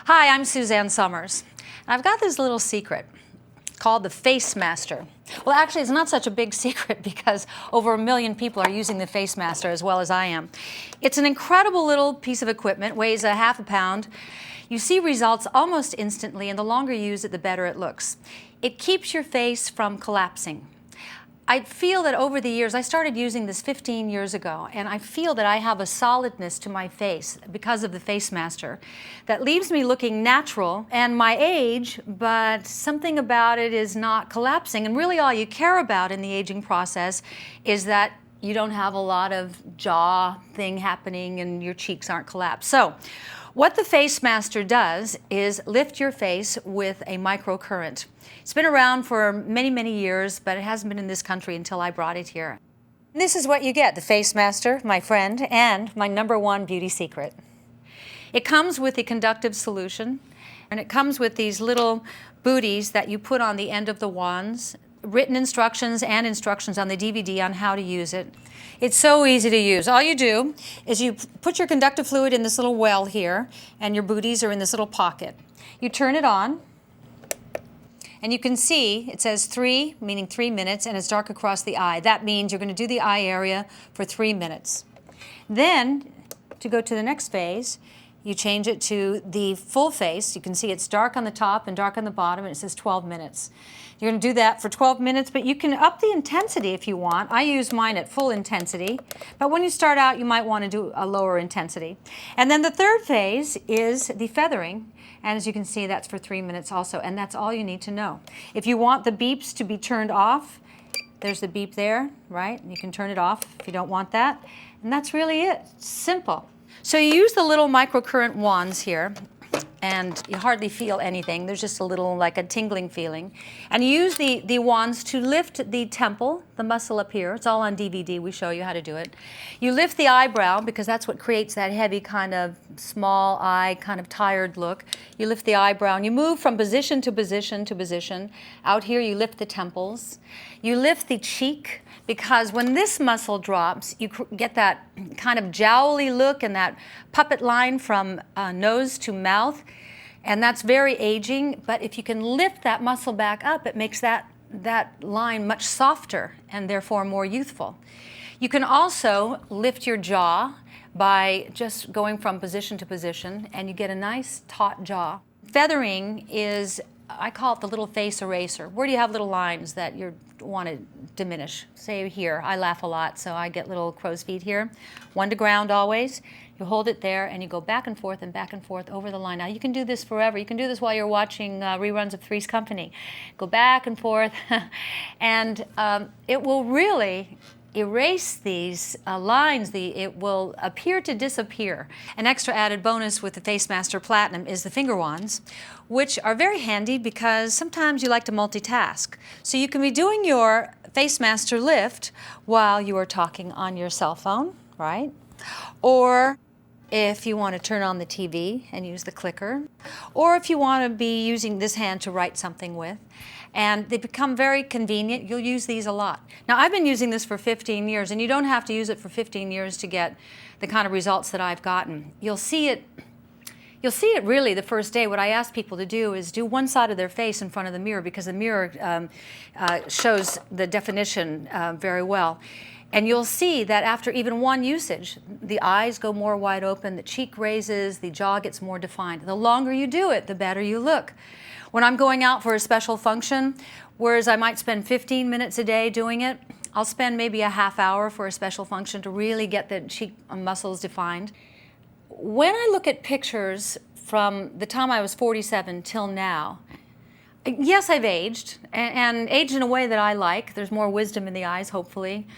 Hi, I'm Suzanne Somers. I've got this little secret called the FaceMaster. Well, actually, it's not such a big secret because over 1 million people are using the FaceMaster as well as I am. It's an incredible little piece of equipment, weighs a half a pound. You see results almost instantly, and the longer you use it, the better it looks. It keeps your face from collapsing. I feel that over the years, I started using this 15 years ago, and I feel that I have a solidness to my face because of the FaceMaster that leaves me looking natural and my age, but something about it is not collapsing. And really all you care about in the aging process is that you don't have a lot of jaw thing happening and your cheeks aren't collapsed. So what the FaceMaster does is lift your face with a microcurrent. It's been around for many, many years, but it hasn't been in this country until I brought it here. And this is what you get, the FaceMaster, my friend, and my #1 beauty secret. It comes with a conductive solution, and it comes with these little booties that you put on the end of the wands, written instructions and instructions on the DVD on how to use it. It's so easy to use. All you do is you put your conductive fluid in this little well here, and your booties are in this little pocket. You turn it on, and you can see it says 3, meaning 3 minutes, and it's dark across the eye. That means you're going to do the eye area for 3 minutes. Then, to go to the next phase, you change it to the full face. You can see it's dark on the top and dark on the bottom, and it says 12 minutes. You're going to do that for 12 minutes, but you can up the intensity if you want. I use mine at full intensity, but when you start out, you might want to do a lower intensity. And then the third phase is the feathering, and as you can see, that's for 3 minutes also, and that's all you need to know. If you want the beeps to be turned off, there's the beep there, right? You can turn it off if you don't want that, and that's really it. It's simple. So you use the little microcurrent wands here, and you hardly feel anything. There's just a little, like a tingling feeling. And you use the wands to lift the temple, the muscle up here. It's all on DVD. We show you how to do it. You lift the eyebrow because that's what creates that heavy kind of small eye, kind of tired look. You lift the eyebrow and you move from position to position to position. Out here you lift the temples. You lift the cheek because when this muscle drops, you get that kind of jowly look and that puppet line from nose to mouth. And that's very aging, but if you can lift that muscle back up, it makes that line much softer and therefore more youthful. You can also lift your jaw by just going from position to position, and you get a nice taut jaw. Feathering is, I call it the little face eraser. Where do you have little lines that you want to diminish? Say here, I laugh a lot, so I get little crow's feet here. One to ground always. You hold it there and you go back and forth over the line. Now you can do this forever. You can do this while you're watching reruns of Three's Company. Go back and forth and it will really erase these lines. It will appear to disappear. An extra added bonus with the FaceMaster Platinum is the finger wands, which are very handy because sometimes you like to multitask. So you can be doing your FaceMaster lift while you are talking on your cell phone, right? Or if you want to turn on the TV and use the clicker, or if you want to be using this hand to write something with. And they become very convenient. You'll use these a lot. Now, I've been using this for 15 years, and you don't have to use it for 15 years to get the kind of results that I've gotten. You'll see it really the first day. What I ask people to do is do one side of their face in front of the mirror because the mirror shows the definition very well. And you'll see that after even one usage, the eyes go more wide open, the cheek raises, the jaw gets more defined. The longer you do it, the better you look. When I'm going out for a special function, whereas I might spend 15 minutes a day doing it, I'll spend maybe a half hour for a special function to really get the cheek muscles defined. When I look at pictures from the time I was 47 till now, yes, I've aged, and aged in a way that I like. There's more wisdom in the eyes, hopefully.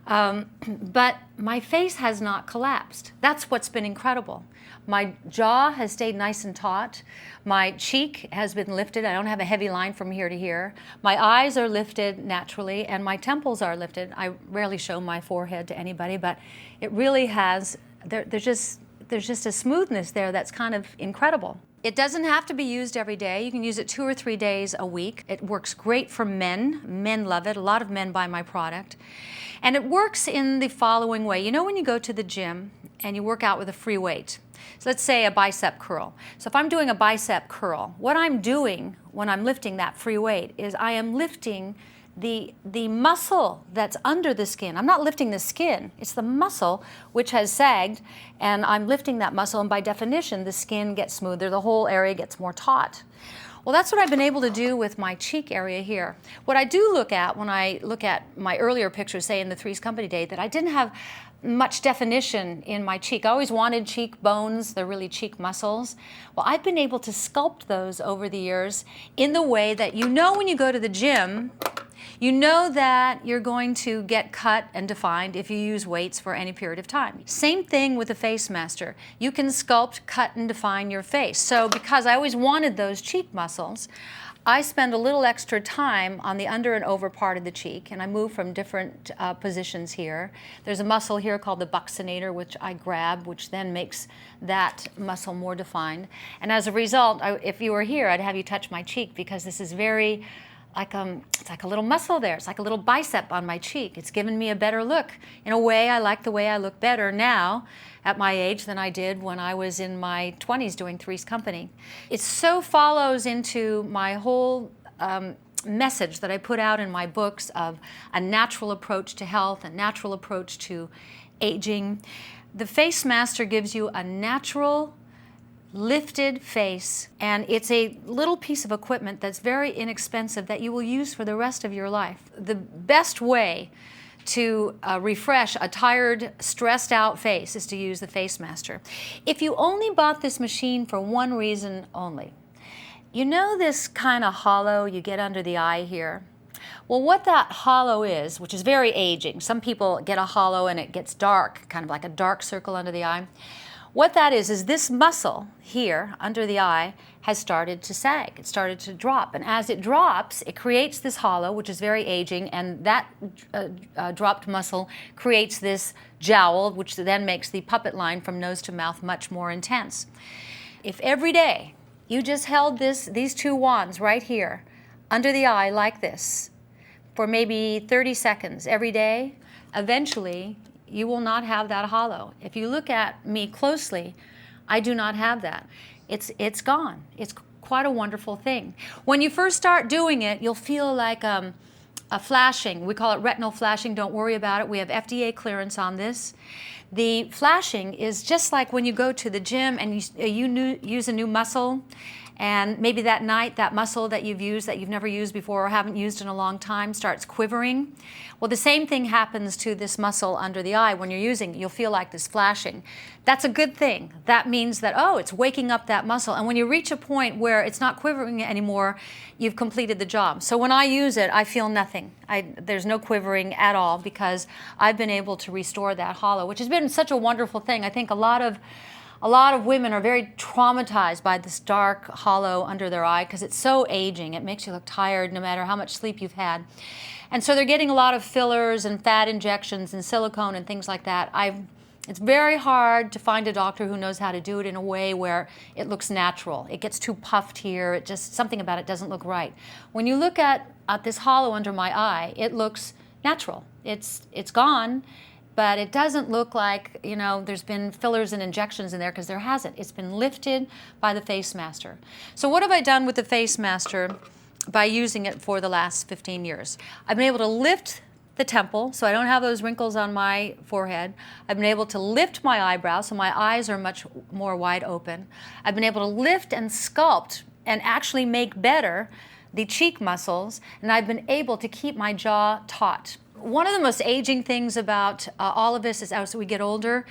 But my face has not collapsed. That's what's been incredible. My jaw has stayed nice and taut. My cheek has been lifted. I don't have a heavy line from here to here. My eyes are lifted naturally, and my temples are lifted. I rarely show my forehead to anybody, but it really has, there's just a smoothness there that's kind of incredible. It doesn't have to be used every day. You can use it 2 or 3 days a week. It works great for men. Men love it. A lot of men buy my product. And it works in the following way. You know when you go to the gym and you work out with a free weight? So let's say a bicep curl. So if I'm doing a bicep curl, what I'm doing when I'm lifting that free weight is I am lifting the muscle that's under the skin. I'm not lifting the skin, it's the muscle which has sagged, and I'm lifting that muscle, and by definition the skin gets smoother, the whole area gets more taut. Well, that's what I've been able to do with my cheek area here. What I do look at when I look at my earlier pictures, say in the Three's Company day, that I didn't have much definition in my cheek. I always wanted cheek bones, they're really cheek muscles. Well, I've been able to sculpt those over the years in the way that you know when you go to the gym, you know that you're going to get cut and defined if you use weights for any period of time. Same thing with the FaceMaster. You can sculpt, cut, and define your face. So because I always wanted those cheek muscles, I spend a little extra time on the under and over part of the cheek, and I move from different positions here. There's a muscle here called the buccinator, which I grab, which then makes that muscle more defined. And as a result, if you were here, I'd have you touch my cheek, because this is very it's like a little muscle there. It's like a little bicep on my cheek. It's given me a better look. In a way, I like the way I look better now at my age than I did when I was in my 20s doing Three's Company. It so follows into my whole message that I put out in my books of a natural approach to health, a natural approach to aging. The FaceMaster gives you a natural, lifted face, and it's a little piece of equipment that's very inexpensive that you will use for the rest of your life. The best way to refresh a tired, stressed out face is to use the FaceMaster. If you only bought this machine for one reason only, you know this kind of hollow you get under the eye here? Well, what that hollow is, which is very aging, some people get a hollow and it gets dark, kind of like a dark circle under the eye. What that is this muscle here under the eye has started to sag. It started to drop. And as it drops, it creates this hollow, which is very aging, and that dropped muscle creates this jowl, which then makes the puppet line from nose to mouth much more intense. If every day you just held these two wands right here under the eye like this for maybe 30 seconds every day, eventually you will not have that hollow. If you look at me closely, I do not have that. It's gone. It's quite a wonderful thing. When you first start doing it, you'll feel like a flashing. We call it retinal flashing. Don't worry about it. We have FDA clearance on this. The flashing is just like when you go to the gym and you use a new muscle, and maybe that night that muscle that you've used that you've never used before or haven't used in a long time starts quivering. Well, the same thing happens to this muscle under the eye. When you're using it, you'll feel like this flashing. That's a good thing. That means that, oh, it's waking up that muscle. And when you reach a point where it's not quivering anymore, you've completed the job. So when I use it, I feel nothing. There's no quivering at all, because I've been able to restore that hollow, which has been such a wonderful thing. I think a lot of women are very traumatized by this dark hollow under their eye because it's so aging. It makes you look tired no matter how much sleep you've had. And so they're getting a lot of fillers and fat injections and silicone and things like that. It's very hard to find a doctor who knows how to do it in a way where it looks natural. It gets too puffed here. Something about it doesn't look right. When you look at this hollow under my eye, it looks natural. It's gone. But it doesn't look like, there's been fillers and injections in there, because there hasn't. It's been lifted by the FaceMaster. So what have I done with the FaceMaster by using it for the last 15 years? I've been able to lift the temple, so I don't have those wrinkles on my forehead. I've been able to lift my eyebrows, so my eyes are much more wide open. I've been able to lift and sculpt and actually make better the cheek muscles, and I've been able to keep my jaw taut. One of the most aging things about all of this is as we get older,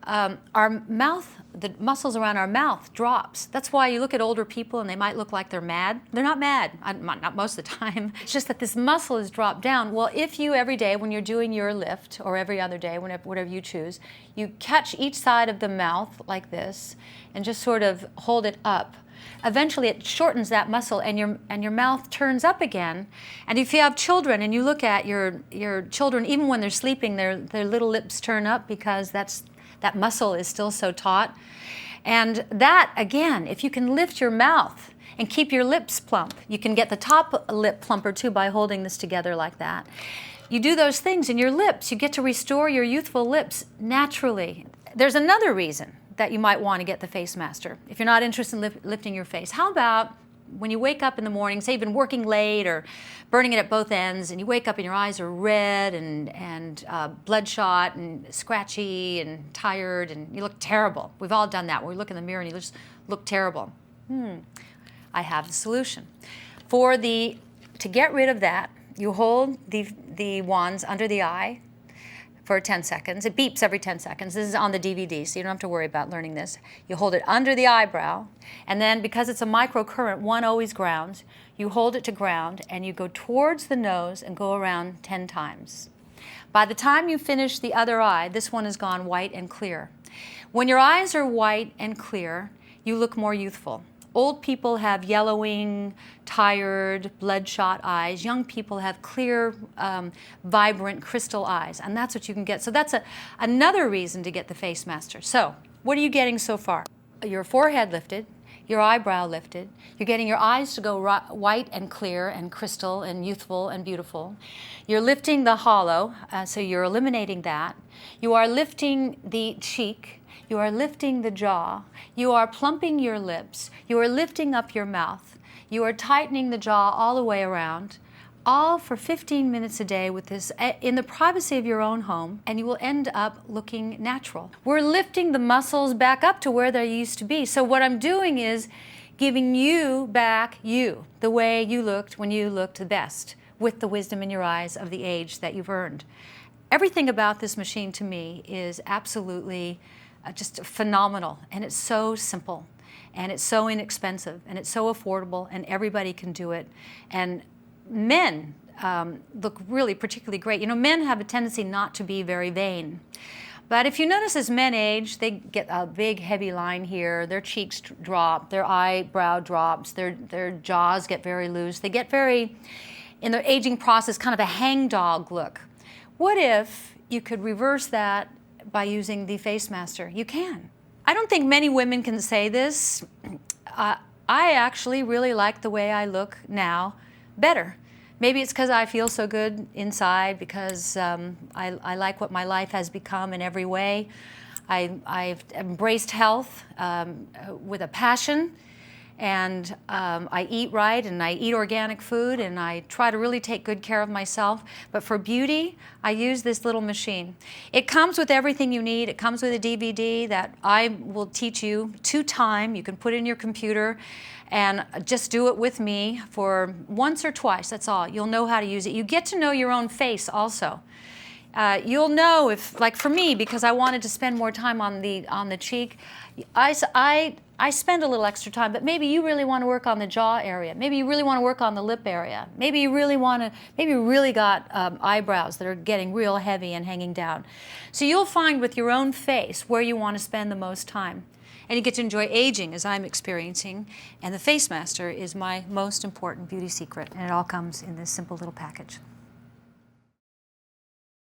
our mouth, the muscles around our mouth drops. That's why you look at older people and they might look like they're mad. They're not mad, not most of the time. It's just that this muscle is dropped down. Well, if you every day when you're doing your lift, or every other day, whatever you choose, you catch each side of the mouth like this and just sort of hold it up, eventually it shortens that muscle and your mouth turns up again. And if you have children and you look at your children, even when they're sleeping, their little lips turn up, because that muscle is still so taut. And that, again, if you can lift your mouth and keep your lips plump, you can get the top lip plumper too by holding this together like that. You do those things in your lips, you get to restore your youthful lips naturally. There's another reason that you might want to get the FaceMaster if you're not interested in lifting your face. How about when you wake up in the morning, say you've been working late or burning it at both ends, and you wake up and your eyes are red and bloodshot and scratchy and tired, and you look terrible. We've all done that, where we look in the mirror and you just look terrible. I have the solution. To get rid of that, you hold the wands under the eye for 10 seconds. It beeps every 10 seconds. This is on the DVD, so you don't have to worry about learning this. You hold it under the eyebrow, and then because it's a microcurrent, one always grounds, you hold it to ground, and you go towards the nose and go around 10 times. By the time you finish the other eye, this one has gone white and clear. When your eyes are white and clear, you look more youthful. Old people have yellowing, tired, bloodshot eyes. Young people have clear, vibrant crystal eyes, and that's what you can get. So that's another reason to get the FaceMaster. So what are you getting so far? Your forehead lifted, your eyebrow lifted. You're getting your eyes to go white and clear and crystal and youthful and beautiful. You're lifting the hollow, so you're eliminating that. You are lifting the cheek. You are lifting the jaw. You are plumping your lips. You are lifting up your mouth. You are tightening the jaw all the way around, all for 15 minutes a day with this in the privacy of your own home, and you will end up looking natural. We're lifting the muscles back up to where they used to be. So what I'm doing is giving you back you, the way you looked when you looked the best, with the wisdom in your eyes of the age that you've earned. Everything about this machine to me is absolutely just phenomenal, and it's so simple, and it's so inexpensive, and it's so affordable, and everybody can do it. And men look really particularly great. You know, men have a tendency not to be very vain. But if you notice as men age, they get a big heavy line here, their cheeks drop, their eyebrow drops, their jaws get very loose. They get very, in their aging process, kind of a hangdog look. What if you could reverse that by using the FaceMaster? You can. I don't think many women can say this. I actually really like the way I look now better. Maybe it's because I feel so good inside, because I like what my life has become in every way. I've embraced health with a passion, and I eat right, and I eat organic food, and I try to really take good care of myself. But for beauty, I use this little machine. It comes with everything you need. It comes with a DVD that I will teach you to time. You can put it in your computer and just do it with me for once or twice, that's all. You'll know how to use it. You get to know your own face also. You'll know if, like for me, because I wanted to spend more time on the cheek, I spend a little extra time, but maybe you really want to work on the jaw area. Maybe you really want to work on the lip area. Maybe you really got eyebrows that are getting real heavy and hanging down. So you'll find with your own face where you want to spend the most time. And you get to enjoy aging as I'm experiencing. And the FaceMaster is my most important beauty secret, and it all comes in this simple little package.